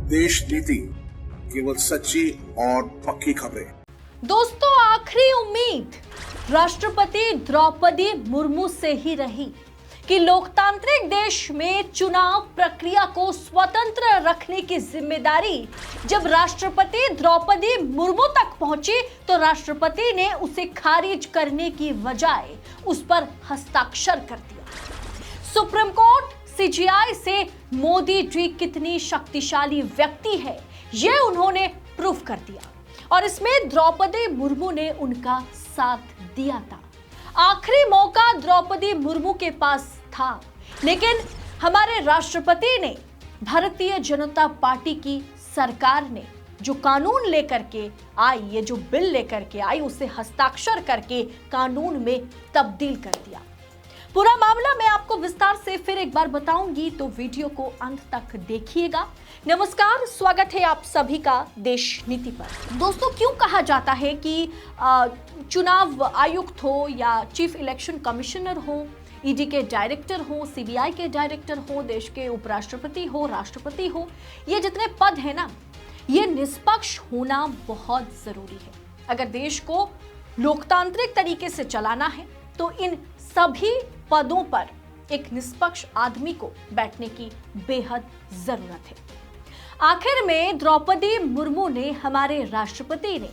देश नीति, केवल सच्ची और पक्की खबरें। दोस्तों, आखिरी उम्मीद राष्ट्रपति द्रौपदी मुर्मू से ही रही कि लोकतांत्रिक देश में चुनाव प्रक्रिया को स्वतंत्र रखने की जिम्मेदारी जब राष्ट्रपति द्रौपदी मुर्मू तक पहुंची तो राष्ट्रपति ने उसे खारिज करने की बजाय उस पर हस्ताक्षर कर दिया। सुप्रीम कोर्ट सीजीआई से मोदी जी कितनी शक्तिशाली व्यक्ति है यह उन्होंने प्रूफ कर दिया और इसमें द्रौपदी मुर्मू ने उनका साथ दिया था। आखिरी मौका द्रौपदी मुर्मू के पास था, लेकिन हमारे राष्ट्रपति ने, भारतीय जनता पार्टी की सरकार ने जो कानून लेकर के आई, ये जो बिल लेकर के आई, उसे हस्ताक्षर करके कानून में तब्दील कर दिया। पूरा मामला मैं आपको विस्तार से फिर एक बार बताऊंगी, तो वीडियो को अंत तक देखिएगा। नमस्कार, स्वागत है आप सभी का देश नीति पर। दोस्तों, क्यों कहा जाता है कि चुनाव आयुक्त हो या चीफ इलेक्शन कमिश्नर हो, ईडी के डायरेक्टर हो, सीबीआई के डायरेक्टर हो, देश के उपराष्ट्रपति हो, राष्ट्रपति हो, ये जितने पद है ना, ये निष्पक्ष होना बहुत जरूरी है। अगर देश को लोकतांत्रिक तरीके से चलाना है तो इन सभी पदों पर एक निष्पक्ष आदमी को बैठने की बेहद जरूरत है। आखिर में द्रौपदी मुर्मू ने, हमारे राष्ट्रपति ने,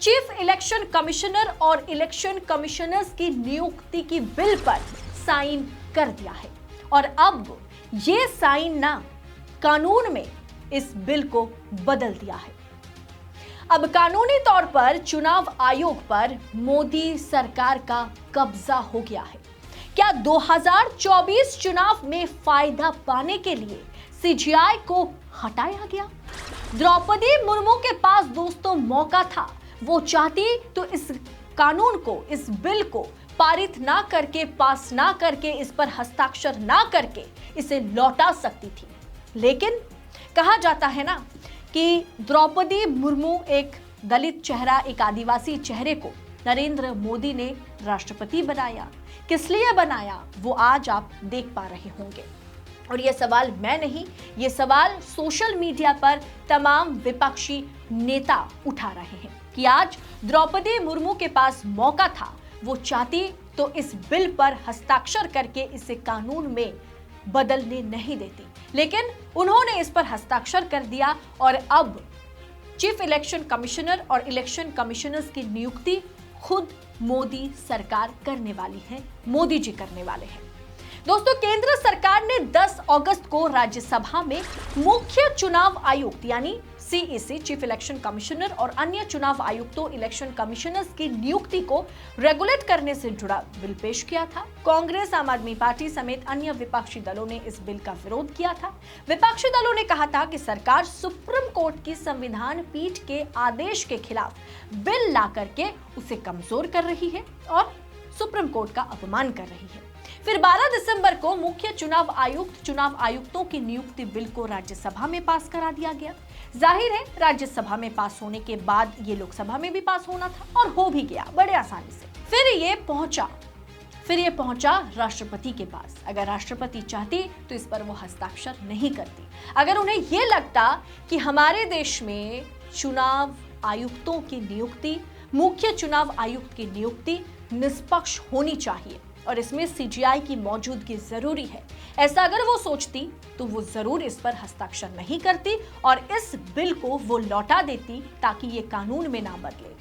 चीफ इलेक्शन कमिश्नर और इलेक्शन कमिश्नर्स की नियुक्ति की बिल पर साइन कर दिया है और अब ये साइन ना कानून में इस बिल को बदल दिया है। अब कानूनी तौर पर चुनाव आयोग पर मोदी सरकार का कब्जा हो गया है। क्या 2024 चुनाव में फायदा पाने के लिए सीजीआई को हटाया गया? द्रौपदी मुर्मू के पास दोस्तों मौका था, वो चाहती तो इस कानून को, इस बिल को पारित ना करके, पास ना करके, इस पर हस्ताक्षर ना करके इसे लौटा सकती थी। लेकिन कहा जाता है ना कि द्रौपदी मुर्मू, एक दलित चेहरा, एक आदिवासी चेहरे को नरेंद्र मोदी ने राष्ट्रपति बनाया। किस लिए बनाया वो आज आप देख पा रहे होंगे। और ये सवाल मैं नहीं, ये सवाल सोशल मीडिया पर तमाम विपक्षी नेता उठा रहे हैं कि आज द्रौपदी मुर्मू के पास मौका था, वो चाहती तो इस बिल पर हस्ताक्षर करके इसे कानून में बदलने नहीं देती, लेकिन उन्होंने इस पर हस्ताक्षर कर दिया और अब चीफ इलेक्शन कमिश्नर और इलेक्शन कमिश्नर्स की नियुक्ति खुद मोदी सरकार करने वाली है, मोदी जी करने वाले हैं। दोस्तों, केंद्र सरकार ने 10 अगस्त को राज्यसभा में मुख्य चुनाव आयुक्त यानी सीईसी, चीफ इलेक्शन कमिश्नर और अन्य चुनाव आयुक्तों, इलेक्शन कमिश्नर्स की नियुक्ति को रेगुलेट करने से जुड़ा बिल पेश किया था। कांग्रेस, आम आदमी पार्टी समेत अन्य विपक्षी दलों ने इस बिल का विरोध किया था। विपक्षी दलों ने कहा था कि सरकार सुप्रीम कोर्ट की संविधान पीठ के आदेश के खिलाफ बिल ला करके उसे कमजोर कर रही है और सुप्रीम कोर्ट का अपमान कर रही है। फिर 12 दिसंबर को मुख्य चुनाव आयुक्त, चुनाव आयुक्तों की नियुक्ति बिल को राज्यसभा में पास करा दिया गया। जाहिर है, राज्यसभा में पास होने के बाद ये लोकसभा में भी पास होना था और हो भी गया बड़े आसानी से। फिर ये पहुंचा राष्ट्रपति के पास। अगर राष्ट्रपति चाहती तो इस पर वो हस्ताक्षर नहीं करती। अगर उन्हें ये लगता कि हमारे देश में चुनाव आयुक्तों की नियुक्ति, मुख्य चुनाव आयुक्त की नियुक्ति निष्पक्ष होनी चाहिए और इसमें सीजीआई की मौजूदगी जरूरी है, ऐसा अगर वो सोचती तो वो जरूर इस पर हस्ताक्षर नहीं करती और इस बिल को वो लौटा देती ताकि ये कानून में ना बदले।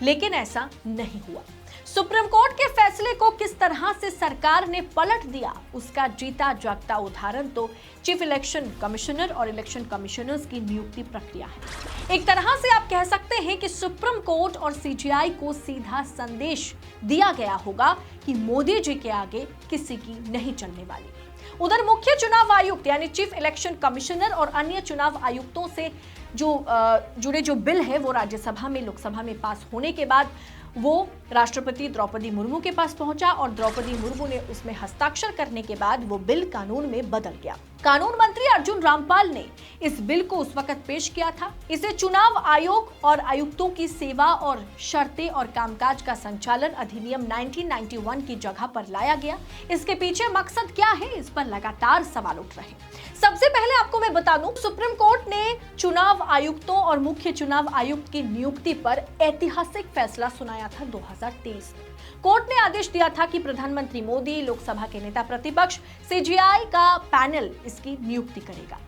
लेकिन ऐसा नहीं हुआ। सुप्रीम कोर्ट के फैसले को किस तरह से सरकार ने पलट दिया, उसका जीता जागता उदाहरण तो चीफ इलेक्शन कमिश्नर और इलेक्शन कमिश्नर्स की नियुक्ति प्रक्रिया है। एक तरह से आप कह सकते हैं कि सुप्रीम कोर्ट और सीजीआई को सीधा संदेश दिया गया होगा कि मोदी जी के आगे किसी की नहीं चलने वाली। उधर मुख्य चुनाव आयुक्त यानी चीफ इलेक्शन कमिश्नर और अन्य चुनाव आयुक्तों से जुड़े जो बिल है वो राज्यसभा में, लोकसभा में पास होने के बाद वो राष्ट्रपति द्रौपदी मुर्मू के पास पहुंचा और द्रौपदी मुर्मू ने उसमें हस्ताक्षर करने के बाद वो बिल कानून में बदल गया। कानून मंत्री अर्जुन रामपाल ने इस बिल को उस वक्त पेश किया था। इसे चुनाव आयोग और आयुक्तों की सेवा और शर्तें और कामकाज का संचालन अधिनियम 1991 की जगह पर लाया गया। इसके पीछे मकसद क्या है, इस पर लगातार सवाल उठ रहे हैं। सबसे पहले आपको मैं बता दूं, सुप्रीम कोर्ट ने चुनाव आयुक्तों और मुख्य चुनाव आयुक्त की नियुक्ति पर ऐतिहासिक फैसला सुनाया था 2023 में। कोर्ट ने आदेश दिया था कि प्रधानमंत्री मोदी, लोकसभा के नेता प्रतिपक्ष, सीजीआई का पैनल इसकी नियुक्ति करेगा।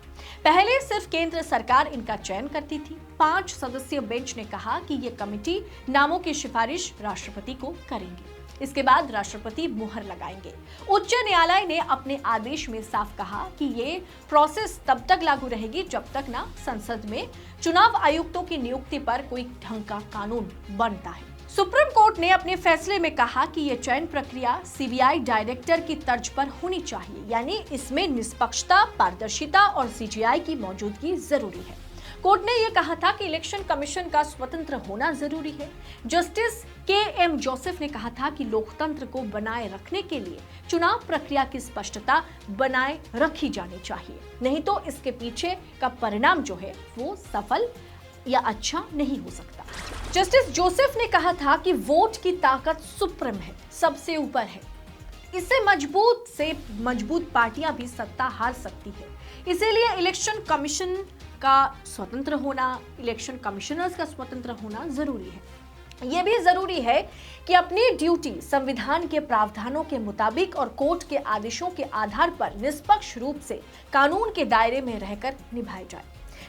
पहले सिर्फ केंद्र सरकार इनका चयन करती थी। 5 सदस्यीय बेंच ने कहा कि ये कमेटी नामों की सिफारिश राष्ट्रपति को करेंगे। इसके बाद राष्ट्रपति मुहर लगाएंगे। उच्च न्यायालय ने अपने आदेश में साफ कहा कि ये प्रोसेस तब तक लागू रहेगी जब तक ना संसद में चुनाव आयुक्तों की नियुक्ति पर कोई ढंग का कानून बनता है। सुप्रीम कोर्ट ने अपने फैसले में कहा कि यह चयन प्रक्रिया सीबीआई डायरेक्टर की तर्ज पर होनी चाहिए, यानी इसमें निष्पक्षता, पारदर्शिता और सीजीआई की मौजूदगी जरूरी है। कोर्ट ने यह कहा था कि इलेक्शन कमीशन का स्वतंत्र होना जरूरी है। Justice KM. जोसेफ ने कहा था कि लोकतंत्र को बनाए रखने के लिए चुनाव प्रक्रिया की स्पष्टता बनाए रखी जानी चाहिए, नहीं तो इसके पीछे का परिणाम जो है वो सफल या अच्छा नहीं हो सकता। जस्टिस जोसेफ ने कहा था कि वोट की ताकत सुप्रीम है, सबसे ऊपर है। इससे मजबूत पार्टियां भी सत्ता हार सकती है। इसीलिए इलेक्शन कमीशन का स्वतंत्र होना, इलेक्शन कमिश्नर्स का स्वतंत्र होना जरूरी है। यह भी जरूरी है कि अपनी ड्यूटी संविधान के प्रावधानों के मुताबिक और कोर्ट के आदेशों के आधार पर निष्पक्ष रूप से कानून के दायरे में रहकर निभाई जाए।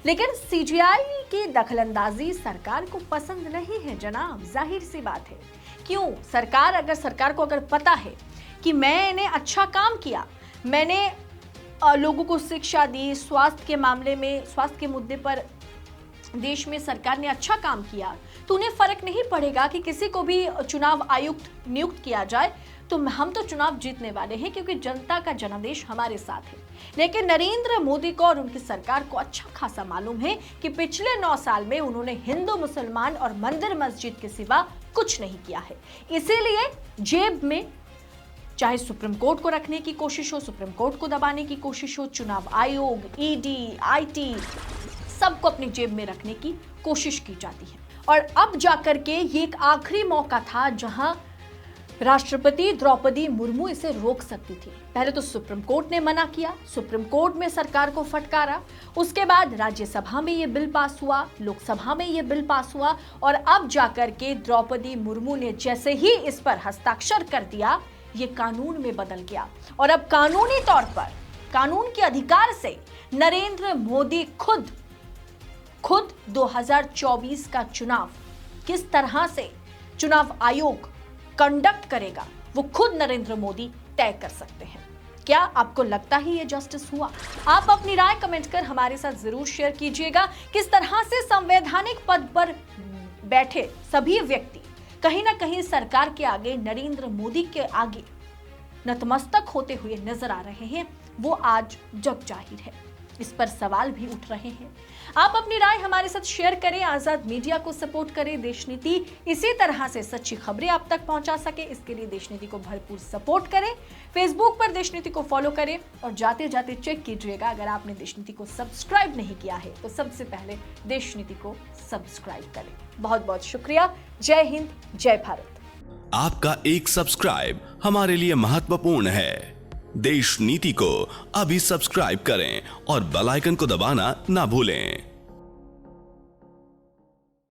लेकिन सीजीआई की दखलंदाजी सरकार को पसंद नहीं है जनाब, जाहिर सी बात है। क्यों? सरकार को अगर पता है कि मैंने अच्छा काम किया, मैंने लोगों को शिक्षा दी, स्वास्थ्य के मुद्दे पर देश में सरकार ने अच्छा काम किया, तो उन्हें फर्क नहीं पड़ेगा कि किसी को भी चुनाव आयुक्त नियुक्त किया जाए, तो हम तो चुनाव जीतने वाले हैं क्योंकि जनता का जनादेश हमारे साथ है। लेकिन नरेंद्र मोदी को और उनकी सरकार को अच्छा खासा मालूम है कि पिछले 9 साल में उन्होंने हिंदू, मुसलमान और मंदिर मस्जिद के सिवा कुछ नहीं किया है। इसीलिए जेब में चाहे सुप्रीम कोर्ट को रखने की कोशिश हो, सुप्रीम कोर्ट को दबाने की कोशिश हो, चुनाव आयोग, ईडी, आईटी, सबको अपनी जेब में रखने की कोशिश की जाती है। और अब जाकर के ये एक आखिरी मौका था जहां राष्ट्रपति द्रौपदी मुर्मू इसे रोक सकती थी। पहले तो सुप्रीम कोर्ट ने मना किया, सुप्रीम कोर्ट में सरकार को फटकारा, उसके बाद राज्यसभा में ये बिल पास हुआ, लोकसभा में ये बिल पास हुआ, और अब जाकर के द्रौपदी मुर्मू ने जैसे ही इस पर हस्ताक्षर कर दिया, ये कानून में बदल गया। और अब कानूनी तौर पर, कानून के अधिकार से नरेंद्र मोदी खुद 2024 का चुनाव किस तरह से चुनाव आयोग कंडक्ट करेगा, वो खुद नरेंद्र मोदी तय कर सकते हैं। क्या आपको लगता है ये जस्टिस हुआ? आप अपनी राय कमेंट कर हमारे साथ जरूर शेयर कीजिएगा। किस तरह से संवैधानिक पद पर बैठे सभी व्यक्ति कहीं ना कहीं सरकार के आगे, नरेंद्र मोदी के आगे नतमस्तक होते हुए नजर आ रहे हैं, वो आज जग जाहिर है। इस पर सवाल भी उठ रहे हैं। आप अपनी राय हमारे साथ शेयर करें, आजाद मीडिया को सपोर्ट करें, देश नीति इसी तरह से सच्ची खबरें आप तक पहुंचा सके, इसके लिए देश नीति को भरपूर सपोर्ट करें। फेसबुक पर देश नीति को फॉलो करें और जाते जाते चेक कीजिएगा, अगर आपने देश नीति को सब्सक्राइब नहीं किया है तो सबसे पहले देश नीति को सब्सक्राइब करें। बहुत बहुत शुक्रिया। जय हिंद, जय भारत। आपका एक सब्सक्राइब हमारे लिए महत्वपूर्ण है। देश नीति को अभी सब्सक्राइब करें और बेल आइकन को दबाना ना भूलें।